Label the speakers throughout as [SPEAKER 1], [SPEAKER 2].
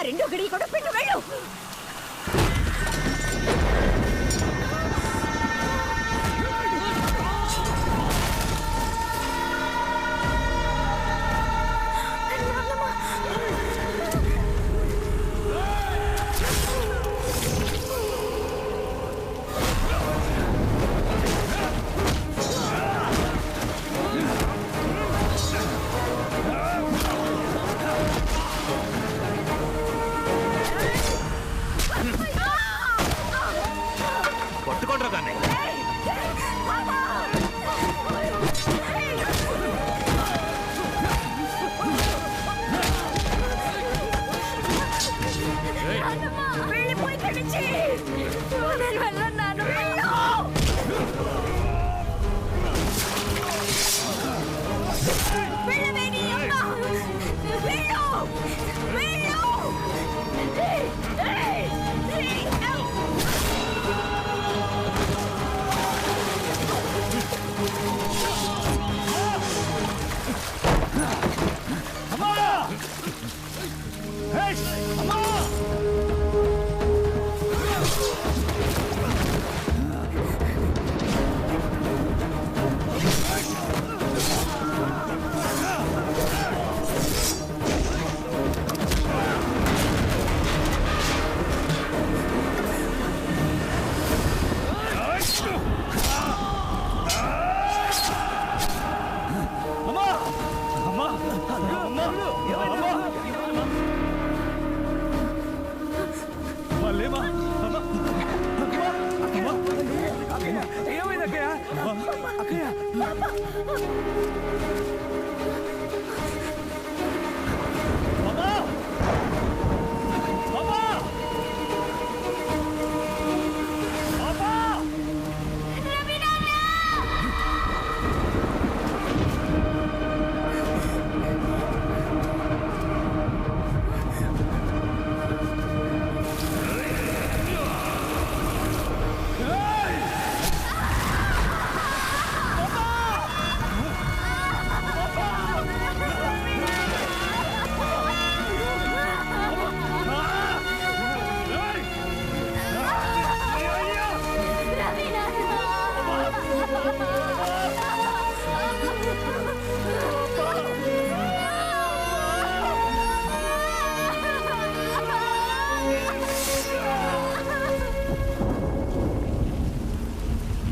[SPEAKER 1] రెండో గడి కూడా పెట్టు వెళ్ళు.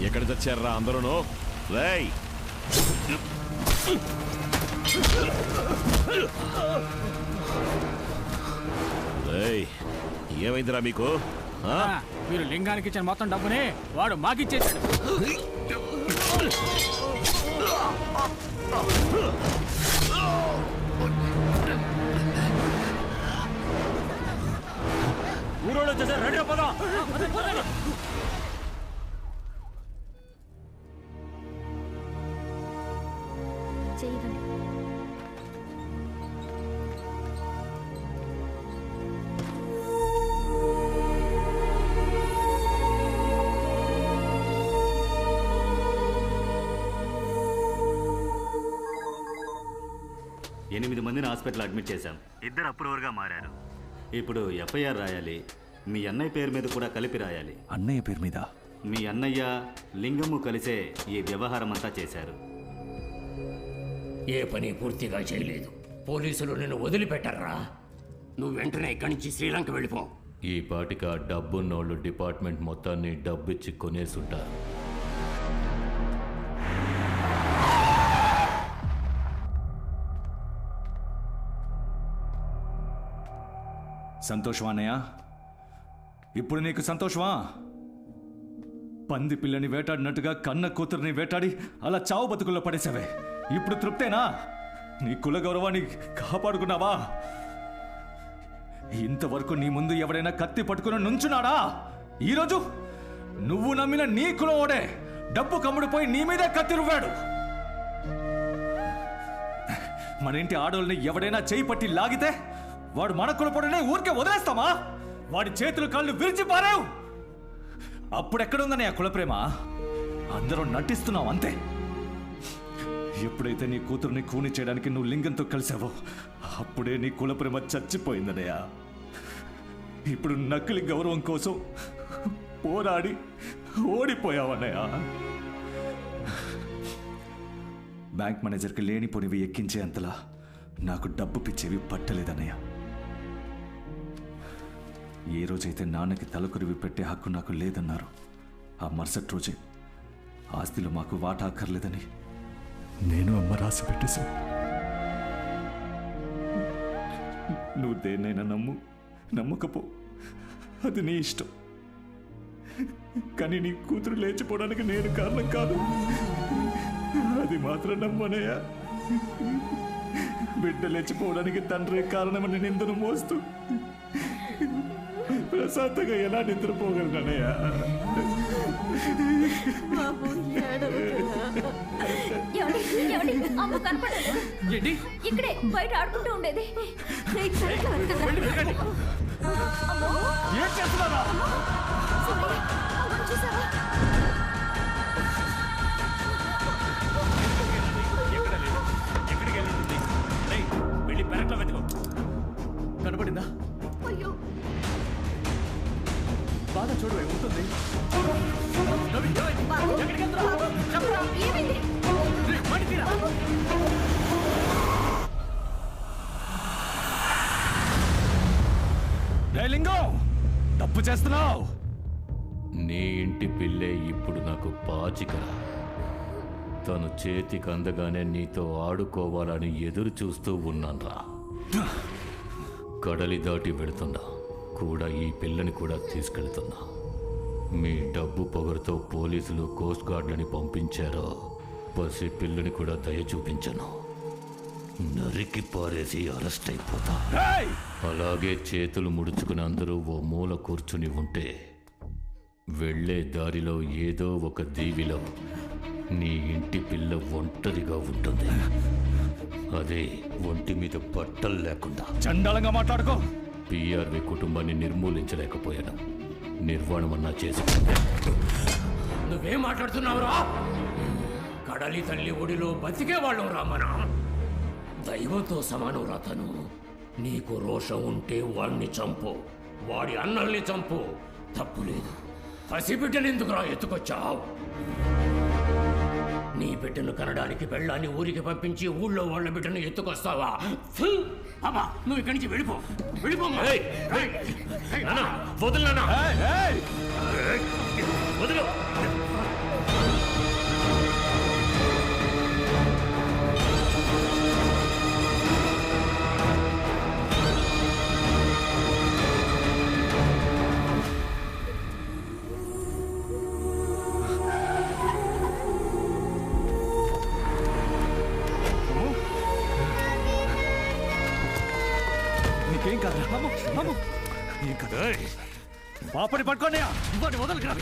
[SPEAKER 2] ఎక్కడ తెచ్చారా అందరూ? రేయ్ ఏమైందిరా మీకు?
[SPEAKER 3] మీరు లింగానికి ఇచ్చిన మొత్తం డబ్బుని వాడు మాకిచ్చేసాడు. ఊరోళ్ళు వచ్చేసారు, రెడీ పోదాం.
[SPEAKER 1] చేయదండి.
[SPEAKER 4] 8 మందిని హాస్పిటల్ అడ్మిట్ చేశాం. 2 అప్రూవర్గా మారారు. ఇప్పుడు ఎఫ్ఐఆర్ రాయాలి. మీ అన్నయ్య పేరు మీద కూడా కలిపి రాయాలి.
[SPEAKER 5] అన్నయ్య పేరు మీద?
[SPEAKER 4] మీ అన్నయ్య లింగము కలిసే ఈ వ్యవహారం అంతా చేశారు.
[SPEAKER 6] ఏ పని పూర్తిగా చేయలేదు. పోలీసులు నిన్ను వదిలిపెట్టారా? నువ్వు వెంటనే ఇక్కడి నుంచి శ్రీలంక వెళ్ళిపో.
[SPEAKER 7] ఈ పాటికి ఆ డబ్బున్నోళ్ళు డిపార్ట్మెంట్ మొత్తాన్ని డబ్బిచ్చి కొనేసుంటారు.
[SPEAKER 5] సంతోషమా అన్నయ్య? ఇప్పుడు నీకు సంతోషమా? పంది పిల్లని వేటాడినట్టుగా కన్న కూతురుని వేటాడి అలా చావు బతుకుల్లో పడేసావే. ఇప్పుడు తృప్తేనా? నీ కుల గౌరవాన్ని కాపాడుకున్నావా? ఇంతవరకు నీ ముందు ఎవరైనా కత్తి పట్టుకుని నుంచున్నాడా? ఈరోజు నువ్వు నమ్మిన నీ కులవాడే డబ్బు కమ్ముడిపోయి నీ మీదే కత్తి రువ్వాడు. మన ఇంటి ఆడోళ్ళని ఎవడైనా చేయి పట్టి లాగితే వాడు మన కులపొడనే ఊరికే వదిలేస్తామా? వాడి చేతులు కాళ్ళు విరిచి పారావు. అప్పుడెక్కడుందని ఆ కులప్రేమ? అందరూ నటిస్తున్నావు అంతే. ఎప్పుడైతే నీ కూతురుని కూని చేయడానికి నువ్వు లింగంతో కలిసావో అప్పుడే నీ కులప్రేమ చచ్చిపోయిందనయ్యా. ఇప్పుడు నకిలీ గౌరవం కోసం పోరాడి ఓడిపోయావన్నయ్య. బ్యాంక్ మేనేజర్కి లేనిపోనివి ఎక్కించే అంతలా నాకు డబ్బు పిచ్చేవి పట్టలేదన్నయ్య. ఏ రోజైతే నాన్నకి తలకొరివి పెట్టే హక్కు నాకు లేదన్నారు, ఆ మరుసటి రోజే ఆస్తిలో మాకు వాటా అక్కర్లేదని నేను అమ్మ రాసి పెట్టేశాను. నువ్వు దేన్నైనా నమ్మకపో, అది నీ ఇష్టం. కానీ నీ కూతురు లేచిపోవడానికి నేను కారణం కాదు, అది మాత్రం నమ్మనయ్యా. బిడ్డ లేచిపోవడానికి తండ్రి కారణమని నిందను మోస్తూ ప్రశాంతంగా ఎలా నిద్రపోగలనయ్యా?
[SPEAKER 1] అమ్మ కనపడలేదు.
[SPEAKER 3] ఏంటి
[SPEAKER 1] ఇక్కడే బయట ఆడుకుంటూ ఉండేది.
[SPEAKER 5] ఏం చేస్తున్నారా?
[SPEAKER 1] చూసావా?
[SPEAKER 5] వెళ్ళి పెరట్లో వెతుకో. కనపడిందా?
[SPEAKER 1] అయ్యో,
[SPEAKER 5] బాగా చూడు, ఉంటుంది.
[SPEAKER 1] ఏమైంది?
[SPEAKER 5] లింగం, తప్పు చేస్తున్నావు.
[SPEAKER 7] నీ ఇంటి పిల్లే ఇప్పుడు నాకు పాచికరా. తను చేతికి అందగానే నీతో ఆడుకోవాలని ఎదురు చూస్తూ ఉన్నాన్రా. కడలి దాటి వెళుతున్నా కూడా ఈ పిల్లని కూడా తీసుకెళ్తున్నా. మీ డబ్బు పొగరుతో పోలీసులు కోస్ట్ గార్డులని పంపించారో పసి పిల్లని కూడా దయ చూపించను. నరికి పారేసి అరెస్ట్ అయిపోతా. అలాగే చేతులు ముడుచుకుని అందరూ ఓ మూల కూర్చుని ఉంటే వెళ్ళే దారిలో ఏదో ఒక దీవిలో నీ ఇంటి పిల్ల ఒంటరిగా ఉంటుంది. అదే ఒంటి మీద బట్టలు లేకుండా.
[SPEAKER 5] చండాలంగా మాట్లాడుకో.
[SPEAKER 7] పిఆర్వి కుటుంబాన్ని నిర్మూలించలేకపోయాను, నిర్వాణమన్నా చేసి.
[SPEAKER 6] నువ్వేం మాట్లాడుతున్నావురా? కడలి తల్లి ఒడిలో బతికేవాళ్ళం రా మనం. దైవంతో సమానం రా తను. నీకు రోషం ఉంటే వాడిని చంపు, వాడి అన్నల్ని చంపు, తప్పులేదు. పసిబిడ్డను ఎందుకురా ఎత్తుకొచ్చావు? నీ బిడ్డను కనడానికి పెళ్ళాన్ని ఊరికి పంపించి ఊళ్ళో వాళ్ళ బిడ్డను ఎత్తుకొస్తావా? అబ్బా, నువ్వు ఇక్కడి నుంచి వెళ్ళిపో, వెళ్ళిపో. వదిలినా వదిలు.
[SPEAKER 5] నీకేం కాదు. ఏం కాదు. పాపని పట్టుకోండి.
[SPEAKER 3] ఇంకోటి వదలకురా.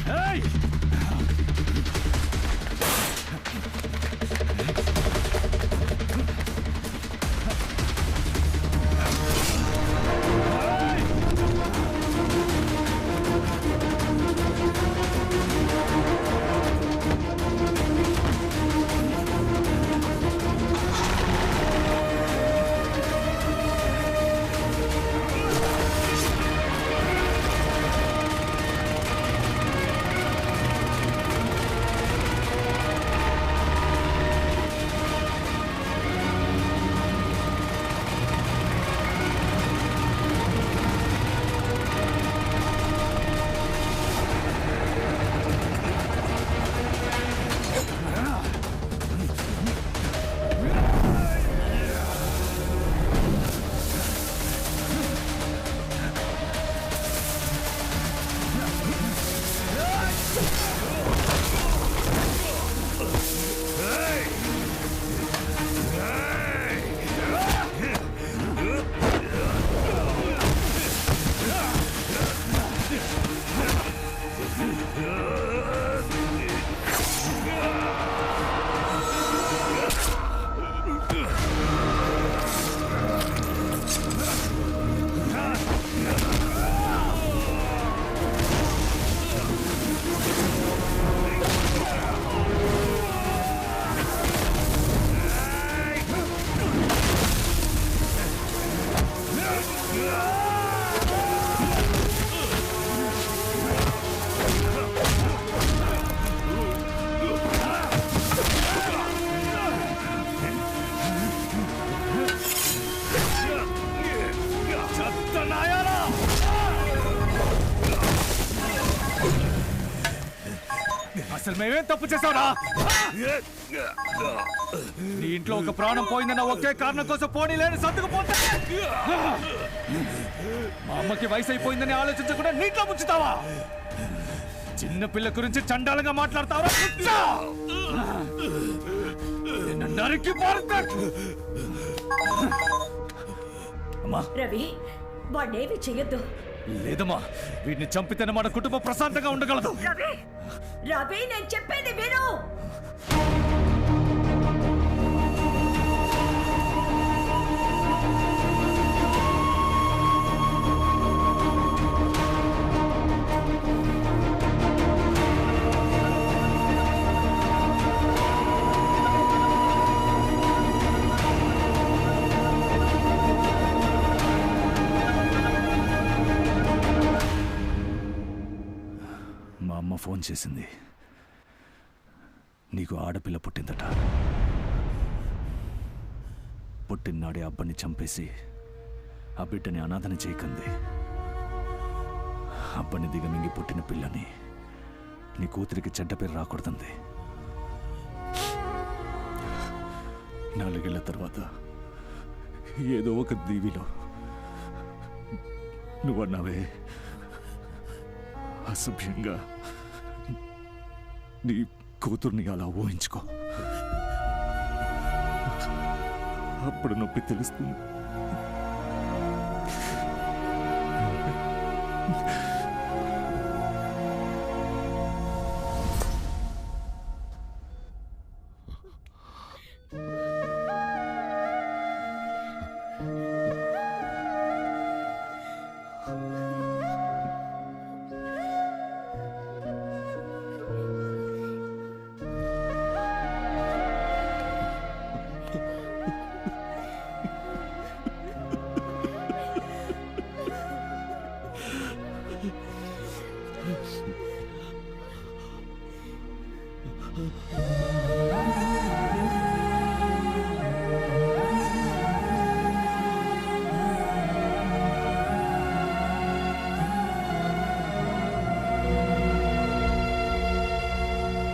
[SPEAKER 5] అసలు మేమేం తప్పు చేసావురా? నీ ఇంట్లో ఒక ప్రాణం పోయిందన్న ఒకే కారణం కోసం పోనీ లేని సర్దుకుపోతే మా అమ్మకి వయసు అయిపోయిందని ఆలోచించకుండా నీట్లో ముంచుతావా? చిన్న పిల్ల గురించి చండాలంగా మాట్లాడతావా? నిన్ను నరికి పారుతా. అమ్మా
[SPEAKER 1] రవి వాడేవి చెయ్యొద్దు.
[SPEAKER 5] లేదమ్మా, వీడిని చంపితేనే మన కుటుంబం ప్రశాంతంగా ఉండగలదు.
[SPEAKER 1] రవి రవి నేను చెప్పేది విను.
[SPEAKER 5] మా అమ్మ ఫోన్ చేసింది. నీకు ఆడపిల్ల పుట్టిందట. పుట్టినాడే అబ్బని చంపేసి ఆ బిడ్డని అనాథని చేయకంది. అబ్బని దిగమింగి పుట్టిన పిల్లని నీ కూతురికి చెడ్డ పేరు రాకూడదంది. 4 ఏళ్ల తర్వాత ఏదో ఒక దీవిలో నువ్వన్నావే, అసభ్యంగా నీ కూతుర్ని అలా ఊహించుకో, అప్పుడు నొప్పి తెలుస్తుంది.